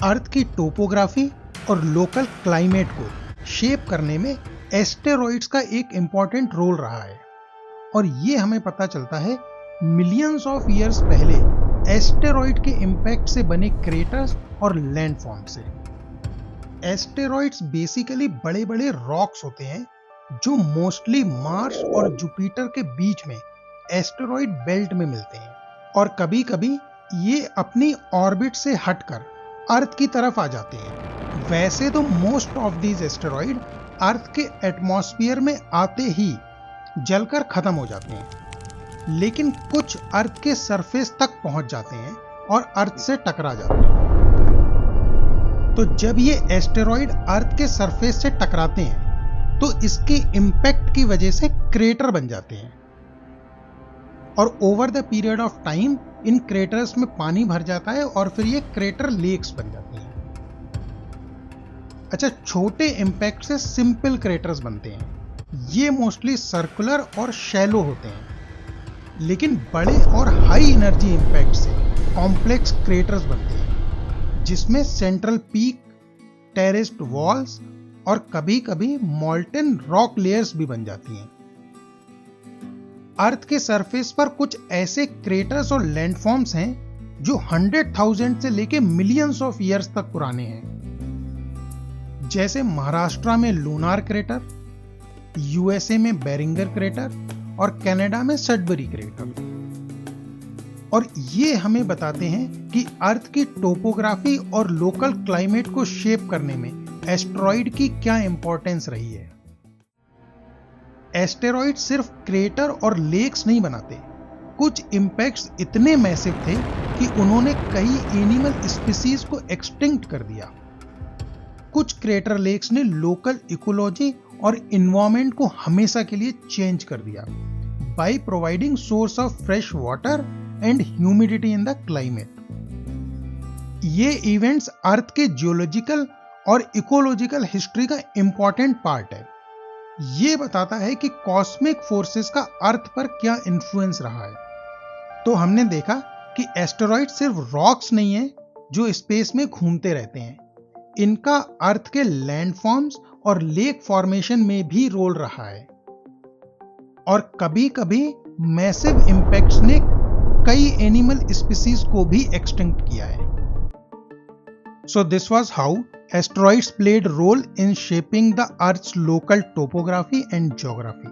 अर्थ की टोपोग्राफी और local climate को शेप करने में एस्टेरॉइड्स का एक इंपॉर्टेंट रोल रहा है और ये हमें पता चलता है मिलियंस ऑफ ईयर्स पहले एस्टेरॉइड के इंपैक्ट से बने क्रेटर्स और लैंडफॉर्म से। एस्टेरॉइड्स बेसिकली बड़े बड़े रॉक्स होते हैं जो मोस्टली मार्स और जुपिटर के बीच में एस्टेरॉइड बेल्ट में मिलते हैं और कभी कभी ये अपनी ऑर्बिट से हटकर अर्थ की तरफ आ जाते हैं। वैसे तो मोस्ट ऑफ दीज एस्टेरॉइड अर्थ के एटमॉस्फेयर में आते ही जलकर खत्म हो जाते हैं, लेकिन कुछ अर्थ के सरफेस तक पहुंच जाते हैं और अर्थ से टकरा जाते हैं। तो जब ये एस्टेरॉइड अर्थ के सरफेस से टकराते हैं तो इसके इंपैक्ट की वजह से क्रेटर बन जाते हैं और over the period of time in craters में पानी भर जाता है और फिर ये क्रेटर लेक्स बन जाते हैं। अच्छा, छोटे इंपैक्ट से सिंपल क्रेटर्स बनते हैं। ये मोस्टली सर्कुलर और शैलो होते हैं, लेकिन बड़े और हाई एनर्जी इंपैक्ट से कॉम्प्लेक्स क्रेटर्स बनते हैं जिसमें सेंट्रल पीक, टेरेस्ड वॉल्स और कभी कभी मॉल्टन रॉक लेयर्स भी बन जाती हैं। अर्थ के सरफेस पर कुछ ऐसे क्रेटर्स और लैंडफॉर्म्स हैं जो 100,000 से लेके मिलियंस ऑफ ईयर्स तक पुराने हैं, जैसे महाराष्ट्र में लूनार क्रेटर, यूएसए में बेरिंगर क्रेटर और कनाडा में सडबरी क्रेटर। और ये हमें बताते हैं कि अर्थ की टोपोग्राफी और लोकल क्लाइमेट को शेप करने में एस्टेरॉइड की क्या इंपॉर्टेंस रही है। एस्टेरॉइड सिर्फ क्रेटर और लेक्स नहीं बनाते, कुछ इंपैक्ट्स इतने मैसिव थे कि उन्होंने कई एनिमल स्पीसीज को एक्सटिंक्ट कर दिया। कुछ क्रेटर लेक्स ने लोकल इकोलॉजी और एनवायरनमेंट को हमेशा के लिए चेंज कर दिया by providing source of fresh water and humidity in the climate. ये इवेंट्स अर्थ के जियोलॉजिकल और इकोलॉजिकल हिस्ट्री का इंपॉर्टेंट पार्ट है। ये बताता है कि कॉस्मिक फोर्सेस का अर्थ पर क्या इन्फ्लुएंस रहा है। तो हमने देखा कि एस्टेरॉइड सिर्फ रॉक्स नहीं है जो स्पेस में घूमते रहते हैं, इनका अर्थ के लैंडफॉर्म्स और लेक फॉर्मेशन में भी रोल रहा है और कभी कभी मैसिव इंपैक्ट्स ने कई एनिमल स्पीसीज को भी एक्सटिंक्ट किया है। So this was how asteroids played role in shaping the Earth's local topography and geography.